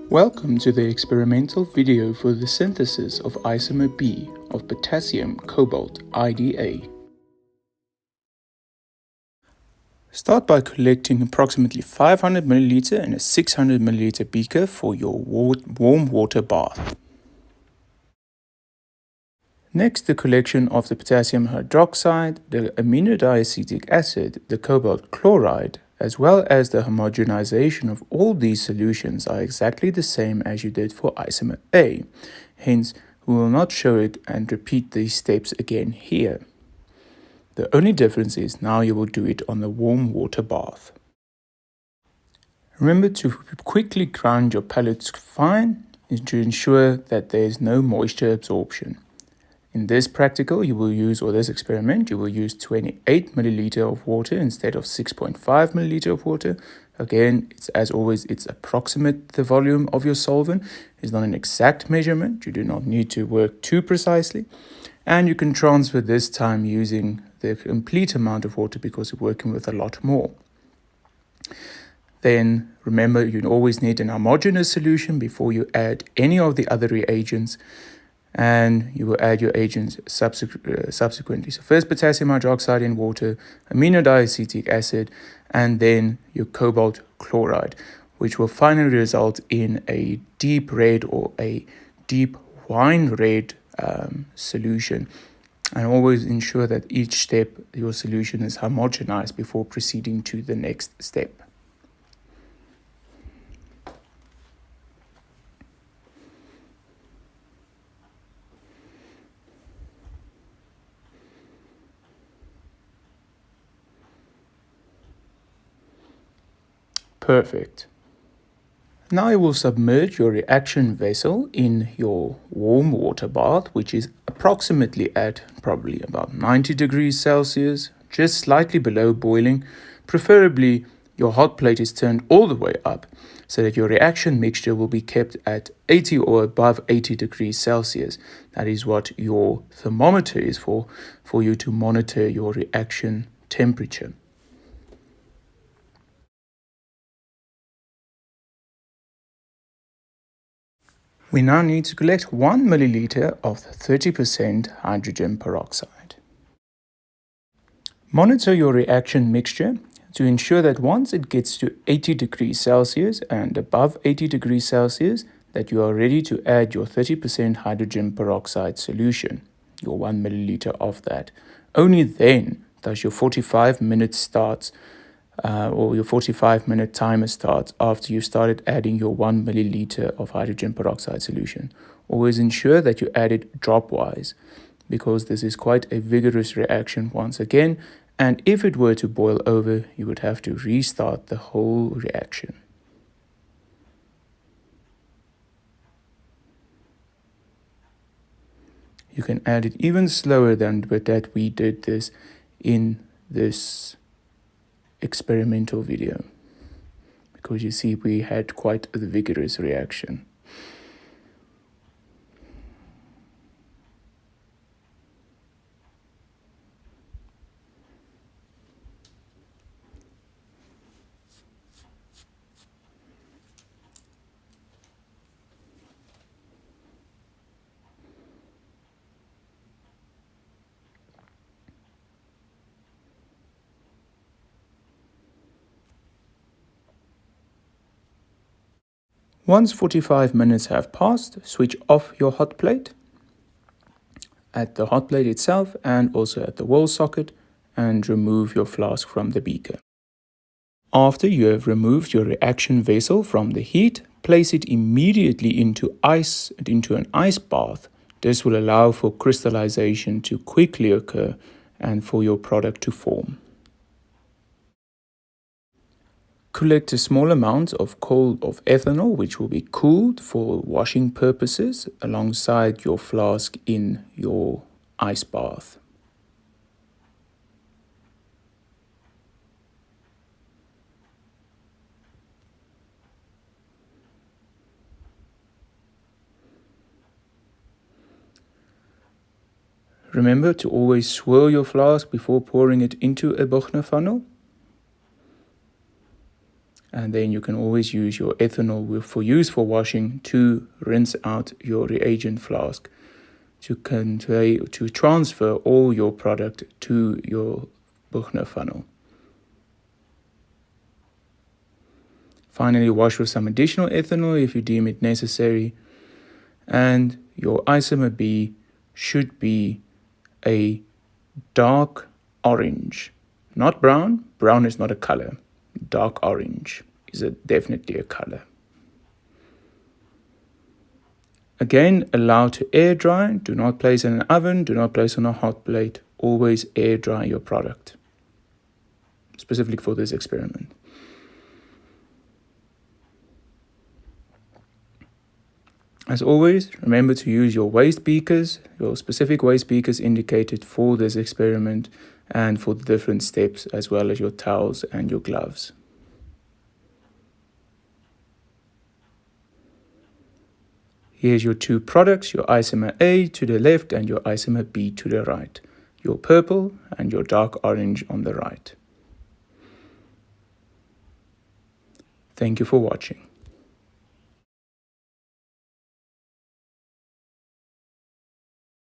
Welcome to the experimental video for the synthesis of isomer B of potassium cobalt IDA. Start by collecting approximately 500 ml in a 600 ml beaker for your warm water bath. Next, the collection of the potassium hydroxide, the aminodiacetic acid, the cobalt chloride, as well as the homogenization of all these solutions are exactly the same as you did for isomer A. Hence, we will not show it and repeat these steps again here. The only difference is now you will do it on the warm water bath. Remember to quickly grind your pellets fine to ensure that there is no moisture absorption. In this practical, this experiment, you will use 28 milliliter of water instead of 6.5 milliliter of water. Again, it's approximate the volume of your solvent. It's not an exact measurement. You do not need to work too precisely. And you can transfer this time using the complete amount of water because you're working with a lot more. Then remember, you always need an homogeneous solution before you add any of the other reagents. And you will add your agents subsequently. So first potassium hydroxide in water, aminodiacetic acid, and then your cobalt chloride, which will finally result in a deep red or a deep wine red solution. And always ensure that each step your solution is homogenized before proceeding to the next step. Perfect. Now you will submerge your reaction vessel in your warm water bath, which is approximately at probably about 90 degrees Celsius, just slightly below boiling. Preferably your hot plate is turned all the way up so that your reaction mixture will be kept at 80 or above 80 degrees Celsius. That is what your thermometer is for you to monitor your reaction temperature. We now need to collect 1 milliliter of 30% hydrogen peroxide. Monitor your reaction mixture to ensure that once it gets to 80 degrees Celsius and above 80 degrees Celsius, that you are ready to add your 30% hydrogen peroxide solution, your 1 milliliter of that. Only then does your 45-minute starts or your 45-minute timer starts after you started adding your 1 milliliter of hydrogen peroxide solution. Always ensure that you add it drop-wise because this is quite a vigorous reaction once again, and if it were to boil over, you would have to restart the whole reaction. You can add it even slower than that we did this in this experimental video, because you see we had quite a vigorous reaction. Once 45 minutes have passed, switch off your hot plate at the hot plate itself and also at the wall socket, and remove your flask from the beaker. After you have removed your reaction vessel from the heat, place it immediately into an ice bath. This will allow for crystallization to quickly occur and for your product to form. Collect a small amount of ethanol, which will be cooled for washing purposes, alongside your flask in your ice bath. Remember to always swirl your flask before pouring it into a Bochner funnel. And then you can always use your ethanol for use for washing to rinse out your reagent flask to transfer all your product to your Buchner funnel. Finally, wash with some additional ethanol if you deem it necessary. And your isomer B should be a dark orange. Not brown. Brown is not a color. Dark orange is definitely a color. Again, allow to air dry. Do not place in an oven. Do not place on a hot plate. Always air dry your product, specifically for this experiment. As always, remember to use your waste beakers, your specific waste beakers indicated for this experiment and for the different steps, as well as your towels and your gloves. Here's your two products, your isomer A to the left and your isomer B to the right, your purple and your dark orange on the right. Thank you for watching.